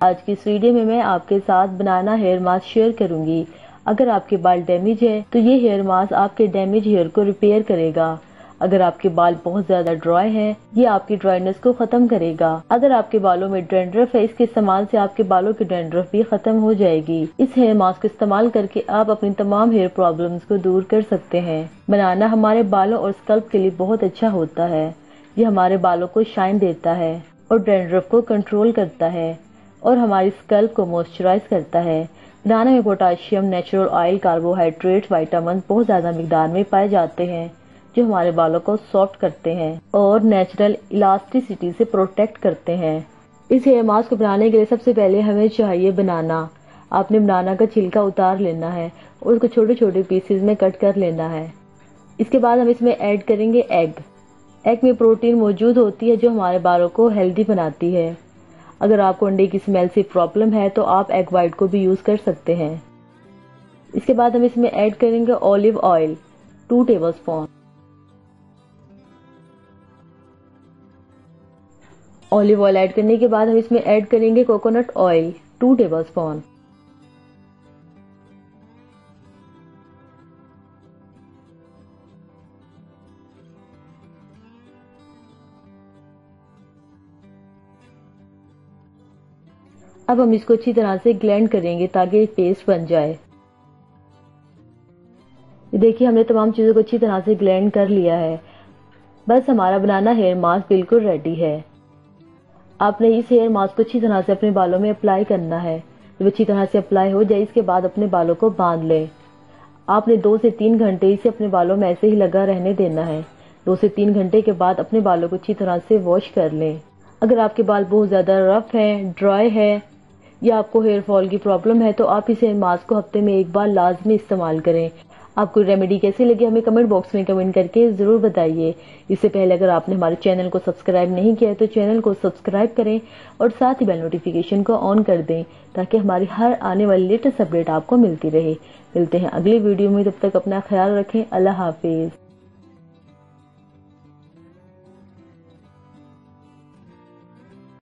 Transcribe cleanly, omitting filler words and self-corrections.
आज की इस वीडियो में मैं आपके साथ बनाना हेयर मास्क शेयर करूंगी। अगर आपके बाल डैमेज है तो ये हेयर मास्क आपके डैमेज हेयर को रिपेयर करेगा। अगर आपके बाल बहुत ज्यादा ड्राई हैं, ये आपकी ड्राइनेस को खत्म करेगा। अगर आपके बालों में डैंड्रफ है, इसके इस्तेमाल से आपके बालों की डैंड्रफ भी खत्म हो जाएगी। इस हेयर मास्क को इस्तेमाल करके आप अपनी तमाम हेयर प्रॉब्लम्स को दूर कर सकते हैं। बनाना हमारे बालों और स्कल्प के लिए बहुत अच्छा होता है। ये हमारे बालों को शाइन देता है और डैंड्रफ को कंट्रोल करता है और हमारी स्कल्प को मॉइस्चराइज करता है। बनाना में potassium, natural oil, carbohydrate, vitamin बहुत ज्यादा मिकदार में पाए जाते हैं जो हमारे बालों को सॉफ्ट करते हैं और नेचुरल इलास्टिसिटी से प्रोटेक्ट करते हैं। इस हेयर मास्क को बनाने के लिए सबसे पहले हमें चाहिए बनाना। आपने बनाना का छिलका उतार लेना है और उसको छोटे छोटे पीसेज में कट कर लेना है। इसके बाद हम इसमें ऐड करेंगे एग। एग में प्रोटीन मौजूद होती है जो हमारे बालों को हेल्दी बनाती है। अगर आपको अंडे की स्मेल से प्रॉब्लम है तो आप एग वाइट को भी यूज कर सकते हैं। इसके बाद हम इसमें ऐड करेंगे olive oil 2 tablespoon. Olive oil add करने के बाद हम इसमें ऐड करेंगे कोकोनट ऑयल 2 टेबलस्पून। अब हम इसको अच्छी तरह से ग्लेंड करेंगे ताकि पेस्ट बन जाए। देखिए हमने तमाम चीजों को अच्छी तरह से ग्लेंड कर लिया है। बस हमारा बनाना हेयर मास्क बिल्कुल रेडी है। आपने इस हेयर मास्क को अच्छी तरह से अपने बालों में अप्लाई करना है। जब अच्छी तरह से अप्लाई हो जाए इसके बाद अपने बालों को बांध लें। आपने 2 से 3 घंटे इसे अपने बालों में ऐसे ही लगा रहने देना है। 2 से 3 घंटे के बाद अपने बालों को अच्छी तरह से वॉश कर लें। अगर आपके बाल बहुत ज्यादा रफ है, ड्राई है या आपको हेयर फॉल की प्रॉब्लम है तो आप इस हेयर मास्क को हफ्ते में एक बार लाजमी इस्तेमाल करें। आपको रेमेडी कैसी लगी हमें कमेंट बॉक्स में कमेंट करके जरूर बताइए। इससे पहले अगर आपने हमारे चैनल को सब्सक्राइब नहीं किया है तो चैनल को सब्सक्राइब करें और साथ ही बेल नोटिफिकेशन को ऑन कर दें ताकि हमारी हर आने वाली लेटेस्ट अपडेट आपको मिलती रहे। मिलते हैं अगली वीडियो में, तब तक अपना ख्याल रखें। अल्लाह हाफिज।